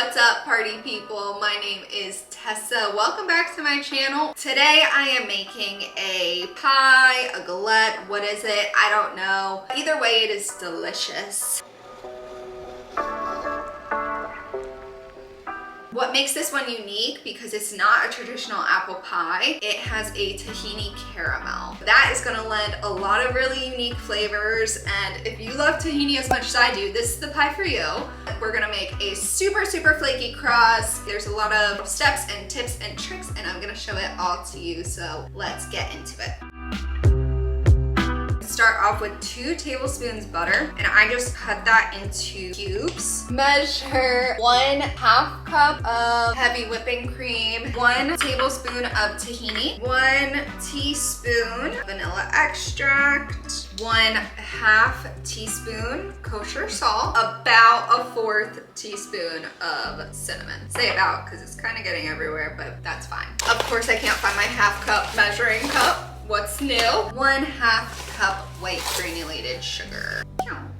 What's up, party people? My name is Tessa. Welcome back to my channel. Today I am making a pie, a galette, what is it? I don't know. Either way, it is delicious. What makes this one unique, because it's not a traditional apple pie, it has a tahini caramel. That is gonna lend a lot of really unique flavors, and if you love tahini as much as I do, this is the pie for you. We're gonna make a super flaky crust. There's a lot of steps and tips and tricks, and I'm gonna show it all to you, so let's get into it. Start off with 2 tablespoons butter, and I just cut that into cubes. Measure 1/2 cup of heavy whipping cream, 1 tablespoon of tahini, 1 teaspoon vanilla extract, 1/2 teaspoon kosher salt, about 1/4 teaspoon of cinnamon. Say about because it's kind of getting everywhere, but that's fine. Of course, I can't find my 1/2 cup measuring cup. What's new? 1/2 cup white granulated sugar.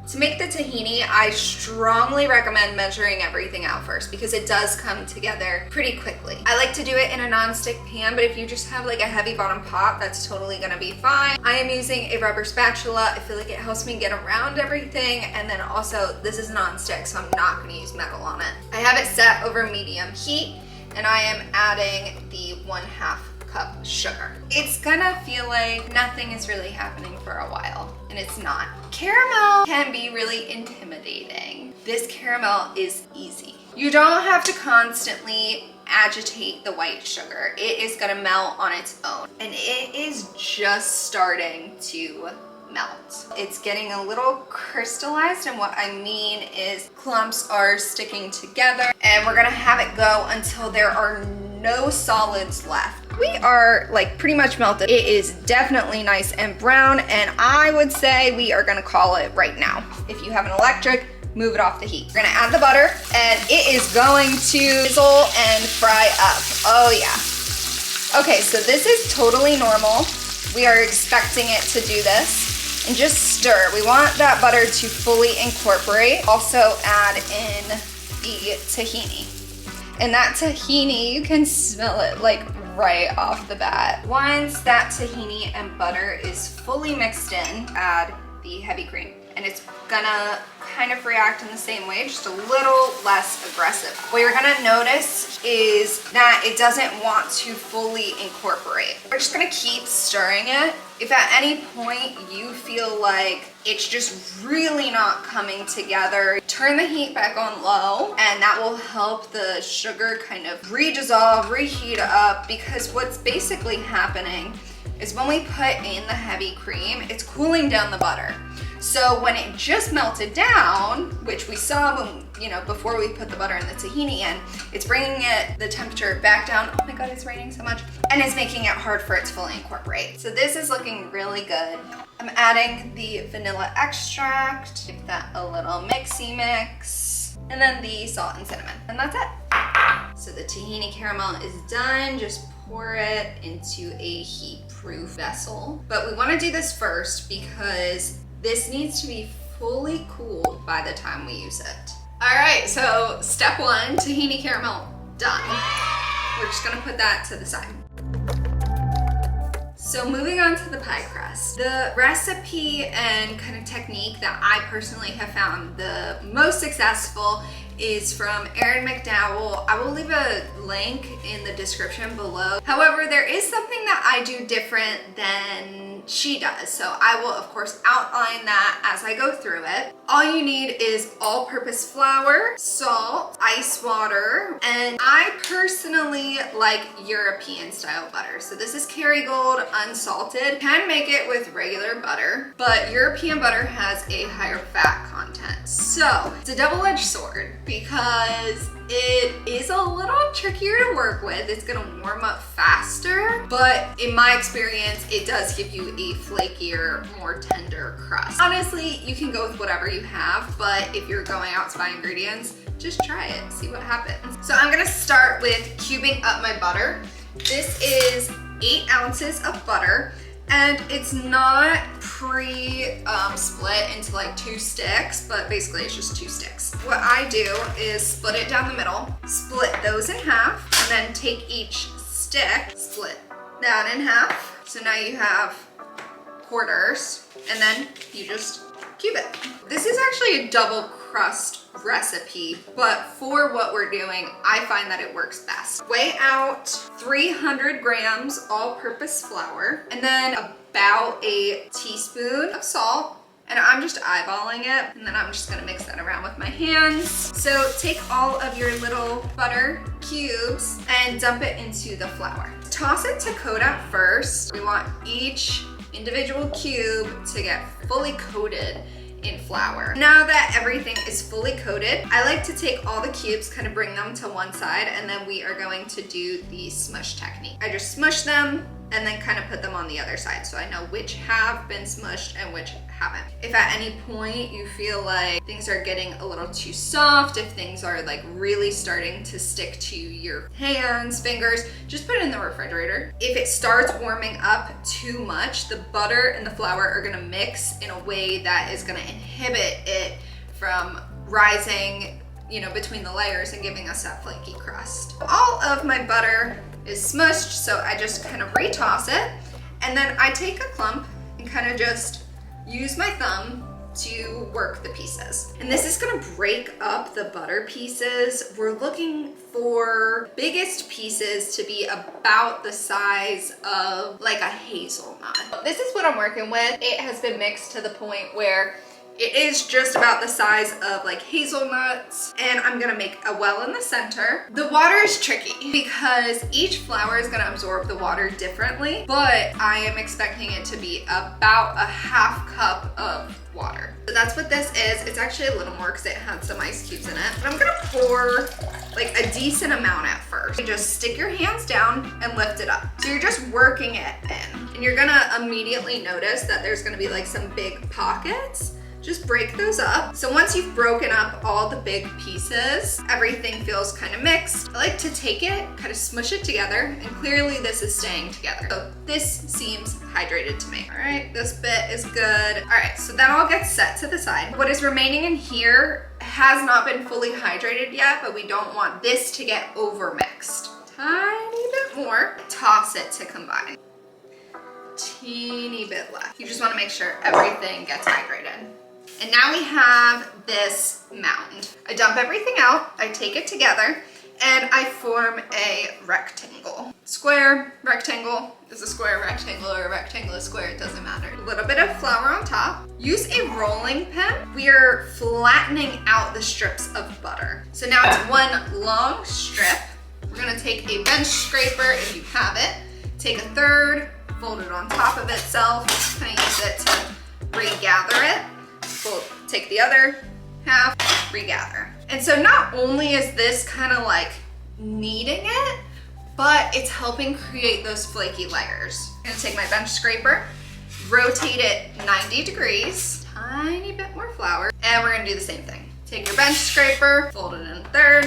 To make the tahini, I strongly recommend measuring everything out first because it does come together pretty quickly. I like to do it in a non-stick pan, but if you just have like a heavy bottom pot, that's totally gonna be fine. I am using a rubber spatula. I feel like it helps me get around everything, and then also this is non-stick, so I'm not gonna use metal on it. I have it set over medium heat, and I am adding the 1/2 cup sugar. It's gonna feel like nothing is really happening for a while, and it's not. Caramel can be really intimidating. This caramel is easy. You don't have to constantly agitate the white sugar. It is gonna melt on its own, and it is just starting to melt. It's getting a little crystallized, and what I mean is clumps are sticking together, and we're gonna have it go until there are no solids left. We are like pretty much melted. It is definitely nice and brown, and I would say we are gonna call it right now. If you have an electric, move it off the heat. We're gonna add the butter, and it is going to sizzle and fry up. Oh yeah. Okay, so this is totally normal. We are expecting it to do this. And just stir. We want that butter to fully incorporate. Also add in the tahini. And that tahini, you can smell it like right off the bat. Once that tahini and butter is fully mixed in, add the heavy cream. And it's gonna kind of react in the same way, just a little less aggressive. What you're gonna notice is that it doesn't want to fully incorporate. We're just gonna keep stirring it. If at any point you feel like it's just really not coming together, turn the heat back on low, and that will help the sugar kind of re-dissolve, reheat up, because what's basically happening is when we put in the heavy cream, it's cooling down the butter. So when it just melted down, which we saw when, before we put the butter and the tahini in, it's bringing the temperature back down. Oh my God, it's raining so much. And it's making it hard for it to fully incorporate. So this is looking really good. I'm adding the vanilla extract, give that a little mixy mix, and then the salt and cinnamon, and that's it. So the tahini caramel is done. Just pour it into a heat-proof vessel. But we wanna do this first because this needs to be fully cooled by the time we use it. All right, so step 1, tahini caramel, done. We're just gonna put that to the side. So moving on to the pie crust. The recipe and kind of technique that I personally have found the most successful is from Erin McDowell. I will leave a link in the description below. However, there is something that I do different than she does. So I will of course outline that as I go through it. All you need is all-purpose flour, salt, ice water, and I personally like European style butter. So this is Kerrygold unsalted. You can make it with regular butter, but European butter has a higher fat content. So it's a double-edged sword because it is a little trickier to work with. It's gonna warm up faster, but in my experience, it does give you a flakier, more tender crust. Honestly, you can go with whatever you have, but if you're going out to buy ingredients, just try it, see what happens. So I'm gonna start with cubing up my butter. This is 8 ounces of butter, and it's not split into like 2 sticks, but basically it's just 2 sticks. What I do is split it down the middle, split those in half, and then take each stick, split that in half. So now you have quarters, and then you just cube it. This is actually a double crust recipe, but for what we're doing, I find that it works best. Weigh out 300 grams all-purpose flour, and then about a teaspoon of salt, and I'm just eyeballing it, and then I'm just gonna mix that around with my hands. So take all of your little butter cubes and dump it into the flour. Toss it to coat out first. We want each individual cube to get fully coated in flour. Now that everything is fully coated, I like to take all the cubes, kind of bring them to one side, and then we are going to do the smush technique. I just smush them and then kind of put them on the other side so I know which have been smushed and which haven't. If at any point you feel like things are getting a little too soft, if things are like really starting to stick to your hands, fingers, just put it in the refrigerator. If it starts warming up too much, the butter and the flour are gonna mix in a way that is gonna inhibit it from rising, you know, between the layers and giving us that flaky crust. All of my butter is smushed, so I just kind of retoss it, and then I take a clump and kind of just use my thumb to work the pieces. And this is gonna break up the butter pieces. We're looking for biggest pieces to be about the size of like a hazelnut. This is what I'm working with. It has been mixed to the point where it is just about the size of like hazelnuts, and I'm gonna make a well in the center. The water is tricky because each flour is gonna absorb the water differently, but I am expecting it to be about a half cup of water. So that's what this is. It's actually a little more because it had some ice cubes in it. But I'm gonna pour like a decent amount at first. You just stick your hands down and lift it up. So you're just working it in, and you're gonna immediately notice that there's gonna be like some big pockets. Just break those up. So once you've broken up all the big pieces, everything feels kind of mixed. I like to take it, kind of smush it together, and clearly this is staying together. So this seems hydrated to me. All right, this bit is good. All right, so that all gets set to the side. What is remaining in here has not been fully hydrated yet, but we don't want this to get over mixed. Tiny bit more. Toss it to combine. Teeny bit left. You just want to make sure everything gets hydrated. And now we have this mound. I dump everything out, I take it together, and I form a rectangle. Square, rectangle, is a square rectangle or a rectangle is square, it doesn't matter. A little bit of flour on top. Use a rolling pin. We are flattening out the strips of butter. So now it's one long strip. We're gonna take a bench scraper if you have it, take a third, fold it on top of itself, kind of use it to regather it. We'll take the other half, regather. And so not only is this kind of like kneading it, but it's helping create those flaky layers. I'm gonna take my bench scraper, rotate it 90 degrees, tiny bit more flour, and we're gonna do the same thing. Take your bench scraper, fold it in a third,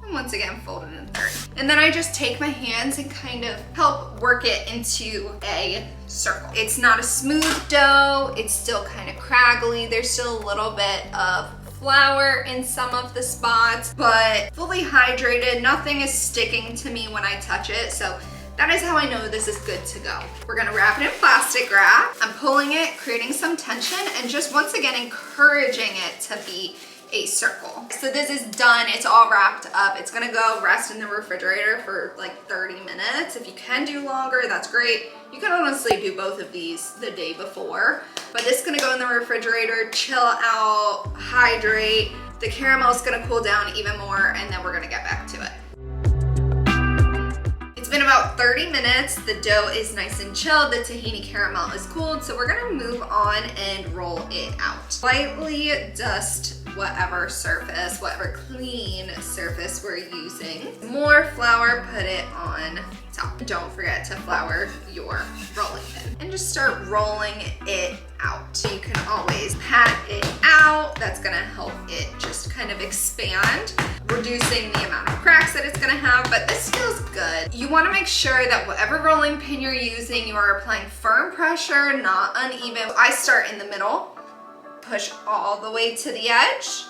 and once again, fold it in a third. And then I just take my hands and kind of help work it into a circle. It's not a smooth dough, it's still kind of craggly. There's still a little bit of flour in some of the spots, but fully hydrated. Nothing is sticking to me when I touch it, so that is how I know this is good to go. We're gonna wrap it in plastic wrap. I'm pulling it, creating some tension, and just once again encouraging it to be a circle. So this is done, it's all wrapped up. It's gonna go rest in the refrigerator for like 30 minutes. If you can do longer, that's great. You can honestly do both of these the day before, but this is gonna go in the refrigerator, chill out, hydrate. The caramel is gonna cool down even more, and then we're gonna get back to it. It's been about 30 minutes. The dough is nice and chilled. The tahini caramel is cooled, so we're gonna move on and roll it out. Lightly dust whatever surface, whatever clean surface we're using. More flour, put it on top. Don't forget to flour your rolling pin. And just start rolling it out. So you can always pat it out. That's gonna help it just kind of expand, reducing the amount of cracks that it's gonna have, but this feels good. You wanna make sure that whatever rolling pin you're using, you are applying firm pressure, not uneven. I start in the middle, push all the way to the edge,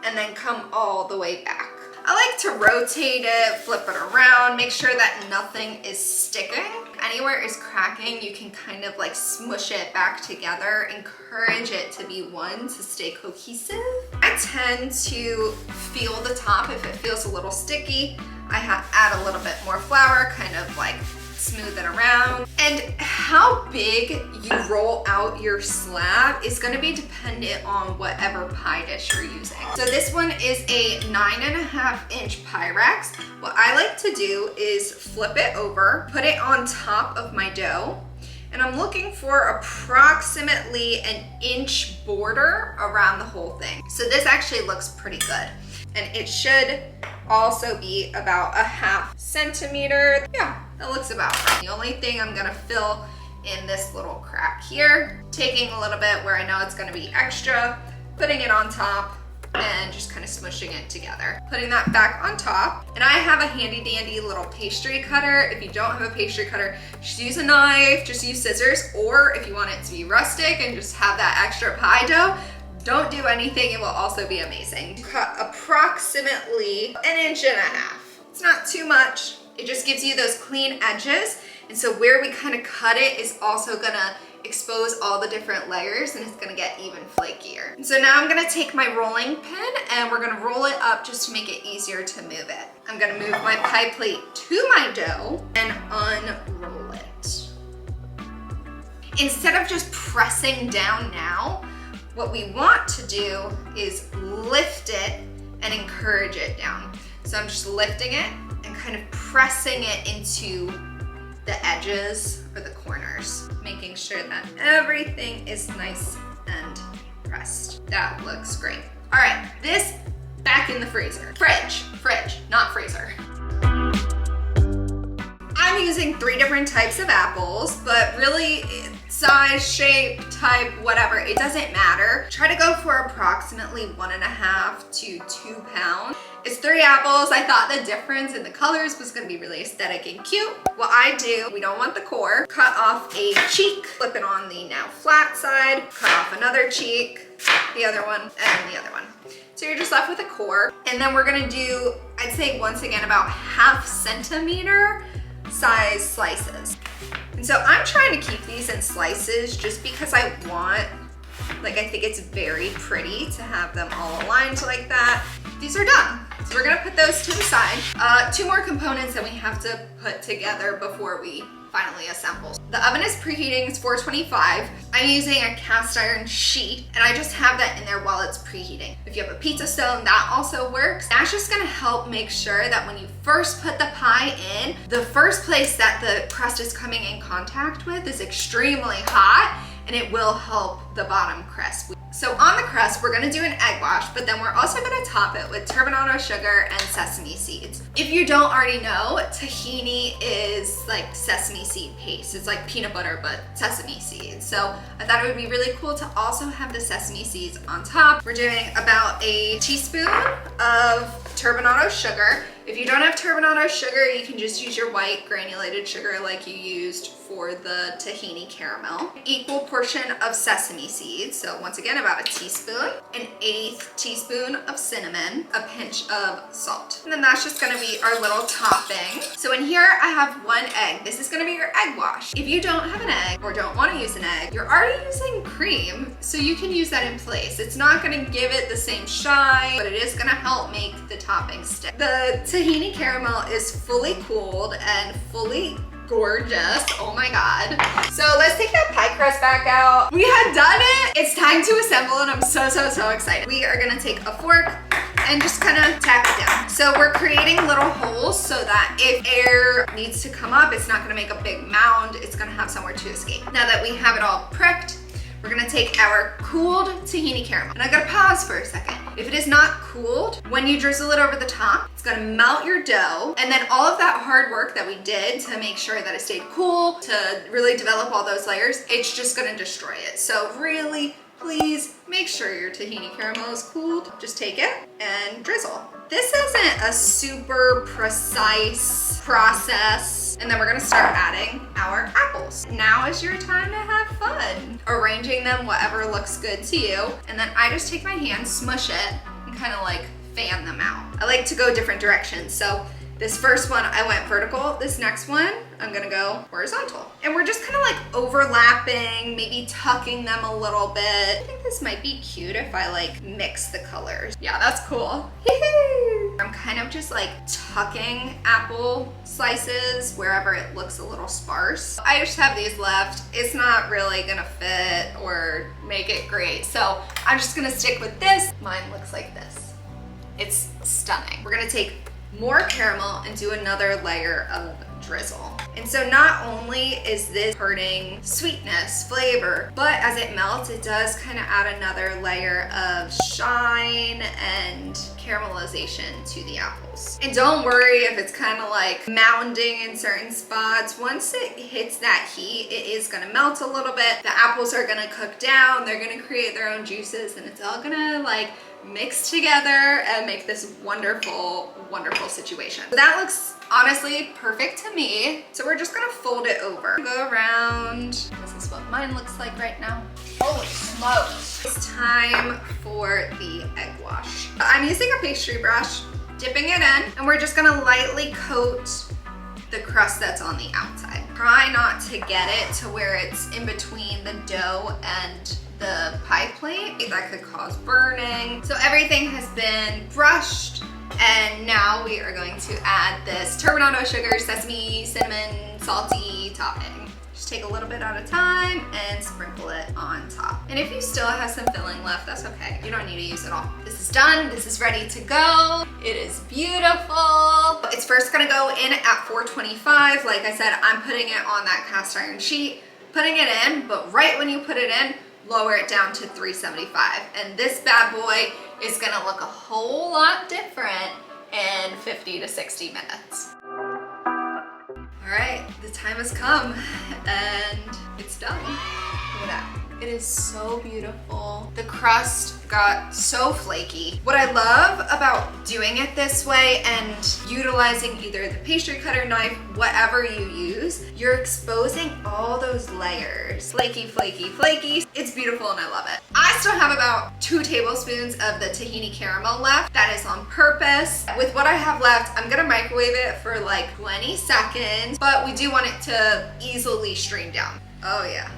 and then come all the way back. I like to rotate it, flip it around, make sure that nothing is sticking. Anywhere is cracking, you can kind of like smush it back together, encourage it to be one, to stay cohesive. I tend to feel the top if it feels a little sticky. I add a little bit more flour, kind of like smooth it around. And how big you roll out your slab is gonna be dependent on whatever pie dish you're using. So this one is a 9.5-inch Pyrex. What I like to do is flip it over, put it on top of my dough, and I'm looking for approximately an inch border around the whole thing. So this actually looks pretty good. And it should also be about a 1/2 centimeter. Yeah, that looks about right. The only thing I'm gonna fill in this little crack here, taking a little bit where I know it's gonna be extra, putting it on top, and just kind of smushing it together. Putting that back on top. And I have a handy dandy little pastry cutter. If you don't have a pastry cutter, just use a knife, just use scissors, or if you want it to be rustic and just have that extra pie dough, don't do anything, it will also be amazing. Cut approximately 1.5 inches. It's not too much. It just gives you those clean edges. And so where we kind of cut it is also gonna expose all the different layers and it's gonna get even flakier. And so now I'm gonna take my rolling pin and we're gonna roll it up just to make it easier to move it. I'm gonna move my pie plate to my dough and unroll it. Instead of just pressing down now, what we want to do is lift it and encourage it down. So I'm just lifting it and kind of pressing it into the edges or the corners, making sure that everything is nice and pressed. That looks great. All right, this back in the freezer. Fridge, not freezer. I'm using 3 different types of apples, but really size, shape, type, whatever, it doesn't matter. Try to go for approximately 1.5 to 2 pounds. It's 3 apples. I thought the difference in the colors was gonna be really aesthetic and cute. What I do, we don't want the core, cut off a cheek, flip it on the now flat side, cut off another cheek, the other one, and the other one. So you're just left with a core. And then we're gonna do, I'd say once again, about 1/2 centimeter size slices. And so I'm trying to keep these in slices just because I want, like, I think it's very pretty to have them all aligned like that. These are done. So we're gonna put those to the side. 2 more components that we have to put together before we finally assemble. The oven is preheating, it's 425. I'm using a cast iron sheet and I just have that in there while it's preheating. If you have a pizza stone, that also works. That's just gonna help make sure that when you first put the pie in, the first place that the crust is coming in contact with is extremely hot and it will help the bottom crisp. So on the crust, we're gonna do an egg wash, but then we're also gonna top it with turbinado sugar and sesame seeds. If you don't already know, tahini is like sesame seed paste. It's like peanut butter, but sesame seeds. So I thought it would be really cool to also have the sesame seeds on top. We're doing about a teaspoon of turbinado sugar. If you don't have turbinado sugar, you can just use your white granulated sugar like you used for the tahini caramel. Equal portion of sesame seeds, so once again about a teaspoon, an 1/8 teaspoon of cinnamon, a pinch of salt. And then that's just gonna be our little topping. So in here I have 1 egg. This is gonna be your egg wash. If you don't have an egg or don't wanna use an egg, you're already using cream, so you can use that in place. It's not gonna give it the same shine, but it is gonna help make the topping stick. The tahini caramel is fully cooled and fully gorgeous. Oh my God. So let's take that pie crust back out. We had done it. It's time to assemble and I'm so excited. We are gonna take a fork and just kind of tap it down. So we're creating little holes so that if air needs to come up, it's not gonna make a big mound. It's gonna have somewhere to escape. Now that we have it all pricked, we're gonna take our cooled tahini caramel. And I gotta pause for a second. If it is not cooled, when you drizzle it over the top, it's gonna melt your dough. And then all of that hard work that we did to make sure that it stayed cool, to really develop all those layers, it's just gonna destroy it. So really please make sure your tahini caramel is cooled. Just take it and drizzle. This isn't a super precise process. And then we're gonna start adding our apples. Now is your time to have fun. Arranging them whatever looks good to you. And then I just take my hand, smush it, and kind of like fan them out. I like to go different directions. So this first one, I went vertical. This next one, I'm gonna go horizontal. And we're just kind of like overlapping, maybe tucking them a little bit. I think this might be cute if I like mix the colors. Yeah, that's cool. I'm kind of just like tucking apple slices wherever it looks a little sparse. I just have these left. It's not really gonna fit or make it great. So I'm just gonna stick with this. Mine looks like this. It's stunning. We're gonna take more caramel and do another layer of drizzle. And so not only is this hurting sweetness, flavor, but as it melts, it does kind of add another layer of shine and caramelization to the apples. And don't worry if it's kind of like mounding in certain spots. Once it hits that heat, it is gonna melt a little bit. The apples are gonna cook down, they're gonna create their own juices, and it's all gonna like mix together and make this wonderful, wonderful situation. So that looks honestly perfect to me. So we're just gonna fold it over. Go around. This is what mine looks like right now. Holy smokes. It's time for the egg wash. I'm using a pastry brush, dipping it in, and we're just gonna lightly coat the crust that's on the outside. Try not to get it to where it's in between the dough and the pie plate. That could cause burning. So everything has been brushed, and now we are going to add this turbinado sugar, sesame, cinnamon, salty topping. Just take a little bit at a time and sprinkle it on top. And if you still have some filling left, that's okay. You don't need to use it all. This is done. This is ready to go. It is beautiful. It's first gonna go in at 425. Like I said, I'm putting it on that cast iron sheet, putting it in, but right when you put it in, lower it down to 375. And this bad boy is gonna look a whole lot different in 50 to 60 minutes. All right, the time has come and it's done. Look at that. It is so beautiful. The crust got so flaky. What I love about doing it this way and utilizing either the pastry cutter knife, whatever you use, you're exposing all those layers. Flaky, flaky, flaky. It's beautiful and I love it. I still have about 2 tablespoons of the tahini caramel left. That is on purpose. With what I have left, I'm gonna microwave it for like 20 seconds, but we do want it to easily stream down. Oh yeah.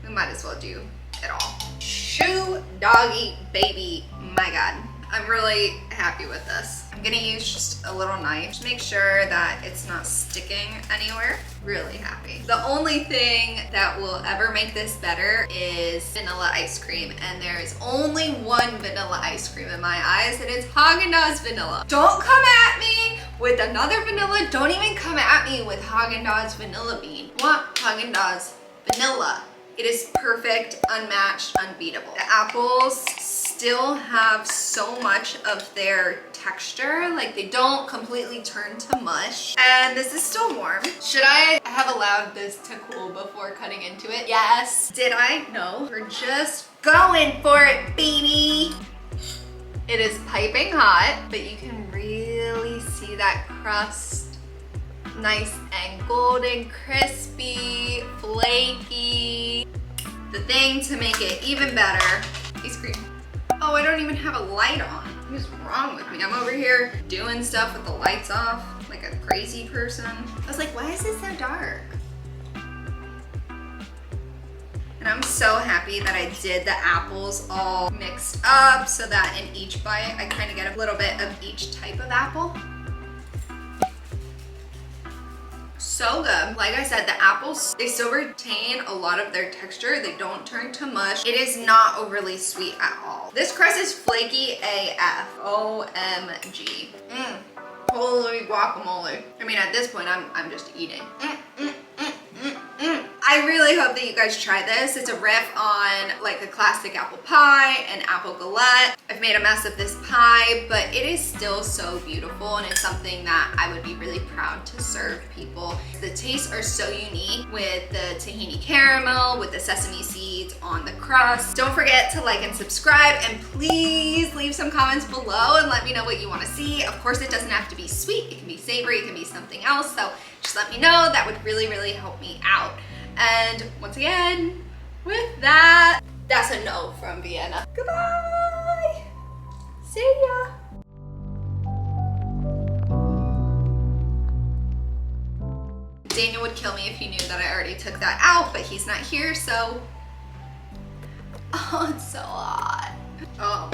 We might as well do it all. Shoo doggy baby, my God. I'm really happy with this. I'm gonna use just a little knife to make sure that it's not sticking anywhere. Really happy. The only thing that will ever make this better is vanilla ice cream, and there is only one vanilla ice cream in my eyes, and it's Haagen-Dazs vanilla. Don't come at me with another vanilla. Don't even come at me with Haagen-Dazs vanilla bean. I want Haagen-Dazs vanilla. It is perfect, unmatched, unbeatable. The apples still have so much of their texture, like they don't completely turn to mush. And this is still warm. Should I have allowed this to cool before cutting into it? Yes. Did I? No. We're just going for it, baby. It is piping hot, but you can really see that crust. Nice and golden, crispy, flaky. The thing to make it even better, ice cream. Oh, I don't even have a light on. What is wrong with me? I'm over here doing stuff with the lights off like a crazy person. I was like, why is it so dark? And I'm so happy that I did the apples all mixed up so that in each bite, I kind of get a little bit of each type of apple. So good. Like I said, the apples, they still retain a lot of their texture. They don't turn to mush. It is not overly sweet at all. This crust is flaky AF. OMG. Holy guacamole. I mean, at this point, I'm just eating. I I really hope that you guys try this. It's a riff on like a classic apple pie and apple galette. I've made a mess of this pie, but it is still so beautiful and it's something that I would be really proud to serve people. The tastes are so unique with the tahini caramel, with the sesame seeds on the crust. Don't forget to like and subscribe, and please leave some comments below and let me know what you want to see. Of course, it doesn't have to be sweet. It can be savory, it can be something else. So just let me know. That would really, really help me out. And once again, with that, that's a no from Vienna. Goodbye. See ya. Daniel would kill me if he knew that I already took that out, but he's not here, so. Oh, it's so hot. Oh